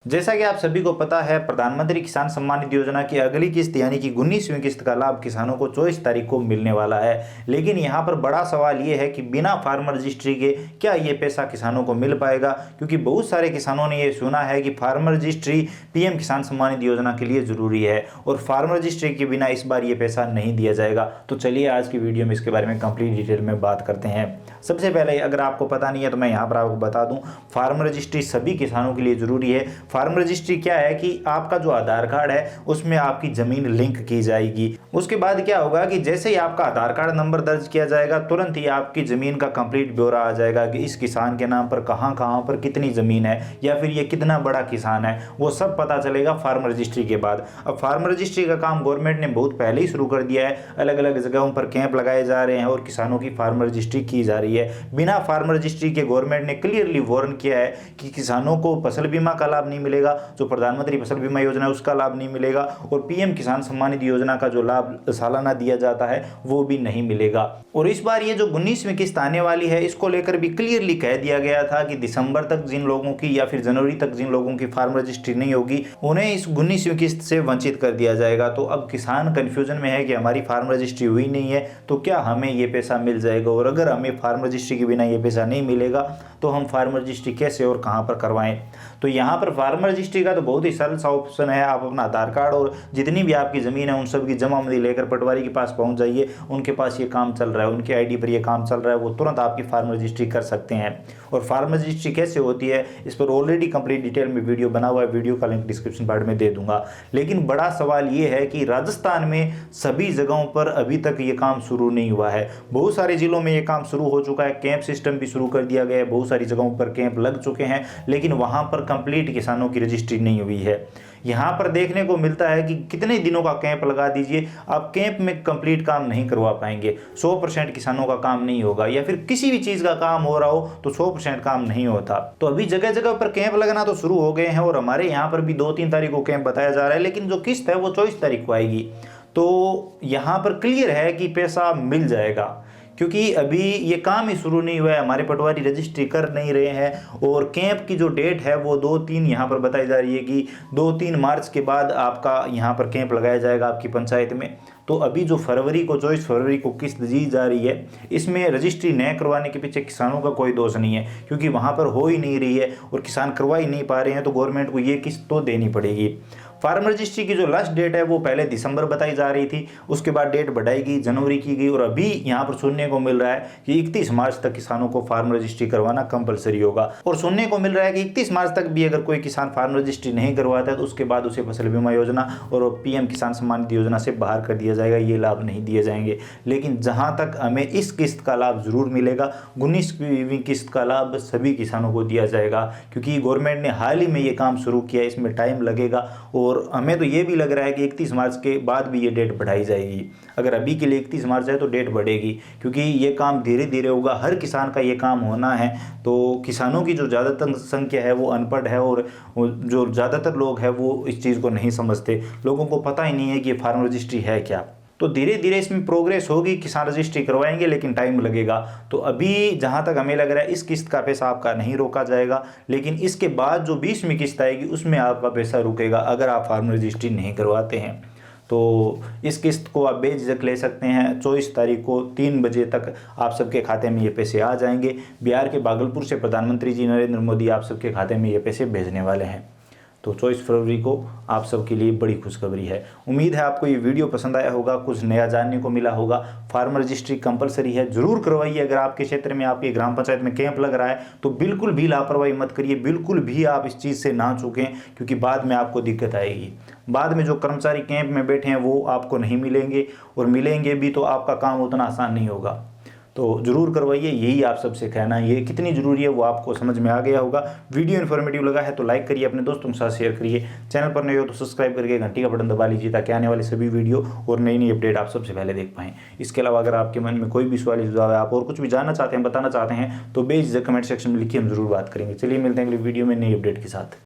जैसा कि आप सभी को पता है, प्रधानमंत्री किसान सम्मान निधि योजना की अगली किस्त यानी कि 19वीं किस्त का लाभ किसानों को 24 तारीख को मिलने वाला है। लेकिन यहाँ पर बड़ा सवाल ये है कि बिना फार्मर रजिस्ट्री के क्या ये पैसा किसानों को मिल पाएगा, क्योंकि बहुत सारे किसानों ने ये सुना है कि फार्मर रजिस्ट्री पीएम किसान सम्मान निधि योजना के लिए ज़रूरी है और फार्मर रजिस्ट्री के बिना इस बार ये पैसा नहीं दिया जाएगा। तो चलिए आज की वीडियो में इसके बारे में कंप्लीट डिटेल में बात करते हैं। सबसे पहले अगर आपको पता नहीं है तो मैं यहाँ पर आपको बता दूँ, फार्मर रजिस्ट्री सभी किसानों के लिए ज़रूरी है। फार्मर रजिस्ट्री क्या है कि आपका जो आधार कार्ड है उसमें आपकी ज़मीन लिंक की जाएगी। उसके बाद क्या होगा कि जैसे ही आपका आधार कार्ड नंबर दर्ज किया जाएगा, तुरंत ही आपकी ज़मीन का कंप्लीट ब्यौरा आ जाएगा कि इस किसान के नाम पर कहाँ कहाँ पर कितनी ज़मीन है या फिर ये कितना बड़ा किसान है, वो सब पता चलेगा फार्मर रजिस्ट्री के बाद। अब फार्मर रजिस्ट्री का काम गवर्नमेंट ने बहुत पहले ही शुरू कर दिया है। अलग अलग जगहों पर कैंप लगाए जा रहे हैं और किसानों की फार्मर रजिस्ट्री की जा रही है। बिना फार्मर रजिस्ट्री के गवर्नमेंट ने क्लियरली वार्न किया है कि किसानों को फसल बीमा का लाभ नहीं मिलेगा, जो प्रधानमंत्री फसल बीमा योजना है उसका लाभ नहीं मिलेगा और पीएम किसान सम्मान निधि योजना का जो लाभ सालाना दिया जाता है वो भी नहीं मिलेगा। और इस बार ये जो 19वीं किस्त आने वाली है इसको लेकर भी क्लियरली कह दिया गया था कि दिसंबर तक जिन लोगों की या फिर जनवरी तक जिन लोगों की फार्मर रजिस्ट्री नहीं होगी उन्हें इस 19वीं किस्त से वंचित कर दिया जाएगा। तो अब किसान कंफ्यूजन में है कि हमारी फार्मर रजिस्ट्री हुई नहीं है तो क्या हमें ये पैसा मिल जाएगा, और अगर हमें फार्मर रजिस्ट्री के बिना ये पैसा नहीं मिलेगा तो हम फार्मर रजिस्ट्री कैसे और कहाँ पर करवाएं। तो यहाँ पर फार्मर रजिस्ट्री का तो बहुत ही सरल सा ऑप्शन है। आप अपना आधार कार्ड और जितनी भी आपकी ज़मीन है उन सब की जमाबंदी लेकर पटवारी के पास पहुँच जाइए। उनके पास ये काम चल रहा है, उनकी आईडी पर ये काम चल रहा है, वो तुरंत आपकी फार्मर रजिस्ट्री कर सकते हैं। और फार्मर रजिस्ट्री कैसे होती है इस पर ऑलरेडी कंप्लीट डिटेल में वीडियो बना हुआ है, वीडियो का लिंक डिस्क्रिप्शन पार्ट में दे दूंगा। लेकिन बड़ा सवाल ये है कि राजस्थान में सभी जगहों पर अभी तक ये काम शुरू नहीं हुआ है। बहुत सारे जिलों में ये काम शुरू हो चुका है, कैंप सिस्टम भी शुरू कर दिया गया है, बहुत सारी जगहों पर कैंप लग चुके हैं, लेकिन वहाँ पर कंप्लीट किसानों की रजिस्ट्री नहीं हुई है। यहाँ पर देखने को मिलता है कि कितने दिनों का कैंप लगा दीजिए, आप कैंप में कंप्लीट काम नहीं करवा पाएंगे। 100% किसानों का काम नहीं होगा, या फिर किसी भी चीज़ का काम हो रहा हो तो 100% काम नहीं होता। तो अभी जगह जगह पर कैंप लगना तो शुरू हो गए हैं और हमारे यहाँ पर भी 2-3 तारीख को कैंप बताया जा रहा है, लेकिन जो किस्त है वो 24 तारीख को आएगी। तो यहाँ पर क्लियर है कि पैसा मिल जाएगा, क्योंकि अभी ये काम ही शुरू नहीं हुआ है, हमारे पटवारी रजिस्ट्री कर नहीं रहे हैं। और कैंप की जो डेट है वो 2-3 यहाँ पर बताई जा रही है कि 2-3 मार्च के बाद आपका यहाँ पर कैंप लगाया जाएगा आपकी पंचायत में। तो अभी जो 24 फरवरी को किस्त दी जा रही है इसमें रजिस्ट्री न करवाने के पीछे किसानों का कोई दोष नहीं है, क्योंकि वहाँ पर हो ही नहीं रही है और किसान करवा ही नहीं पा रहे हैं, तो गवर्नमेंट को ये किस्त तो देनी पड़ेगी। फार्मर रजिस्ट्री की जो लास्ट डेट है वो पहले दिसंबर बताई जा रही थी, उसके बाद डेट बढ़ाई गई, जनवरी की गई, और अभी यहाँ पर सुनने को मिल रहा है कि 31 मार्च तक किसानों को फार्मर रजिस्ट्री करवाना कंपलसरी होगा। और सुनने को मिल रहा है कि 31 मार्च तक भी अगर कोई किसान फार्मर रजिस्ट्री नहीं करवाता है तो उसके बाद उसे फसल बीमा योजना और पीएम किसान सम्मान निधि योजना से बाहर कर दिया जाएगा, ये लाभ नहीं दिए जाएंगे। लेकिन जहाँ तक हमें इस किस्त का लाभ जरूर मिलेगा, 19वीं किस्त का लाभ सभी किसानों को दिया जाएगा, क्योंकि गवर्नमेंट ने हाल ही में ये काम शुरू किया, इसमें टाइम लगेगा। और हमें तो ये भी लग रहा है कि 31 मार्च के बाद भी ये डेट बढ़ाई जाएगी। अगर अभी के लिए 31 मार्च है तो डेट बढ़ेगी, क्योंकि ये काम धीरे धीरे होगा, हर किसान का ये काम होना है। तो किसानों की जो ज़्यादातर संख्या है वो अनपढ़ है और जो ज़्यादातर लोग हैं वो इस चीज़ को नहीं समझते, लोगों को पता ही नहीं है कि फार्मर रजिस्ट्री है क्या। तो धीरे धीरे इसमें प्रोग्रेस होगी, किसान रजिस्ट्री करवाएंगे, लेकिन टाइम लगेगा। तो अभी जहां तक हमें लग रहा है इस किस्त का पैसा आपका नहीं रोका जाएगा, लेकिन इसके बाद जो 20वीं किस्त आएगी उसमें आपका पैसा रुकेगा अगर आप फार्मर रजिस्ट्री नहीं करवाते हैं। तो इस किस्त को आप बेझिझक ले सकते हैं। 24 तारीख को 3 बजे तक आप सबके खाते में ये पैसे आ जाएंगे। बिहार के भागलपुर से प्रधानमंत्री जी नरेंद्र मोदी आप सबके खाते में ये पैसे भेजने वाले हैं। तो 24 फरवरी को आप सबके लिए बड़ी खुशखबरी है। उम्मीद है आपको ये वीडियो पसंद आया होगा, कुछ नया जानने को मिला होगा। फार्मर रजिस्ट्री कंपलसरी है, ज़रूर करवाइए। अगर आपके क्षेत्र में आपकी ग्राम पंचायत में कैंप लग रहा है तो बिल्कुल भी लापरवाही मत करिए, बिल्कुल भी आप इस चीज़ से ना चूकें, क्योंकि बाद में आपको दिक्कत आएगी। बाद में जो कर्मचारी कैंप में बैठे हैं वो आपको नहीं मिलेंगे, और मिलेंगे भी तो आपका काम उतना आसान नहीं होगा। तो ज़रूर करवाइए, यही आप सबसे कहना है। ये कितनी ज़रूरी है वो आपको समझ में आ गया होगा। वीडियो इन्फॉर्मेटिव लगा है तो लाइक करिए, अपने दोस्तों के साथ शेयर करिए। चैनल पर नए हो तो सब्सक्राइब करके घंटी का बटन दबा लीजिए, ताकि आने वाले सभी वीडियो और नई नई अपडेट आप सबसे पहले देख पाएँ। इसके अलावा अगर आपके मन में कोई भी सवाल सुझाव है, आप और कुछ भी जानना चाहते हैं, बताना चाहते हैं, तो बेझिझक कमेंट सेक्शन में लिखिए, हम जरूर बात करेंगे। चलिए मिलते हैं अगली वीडियो में नई अपडेट के साथ।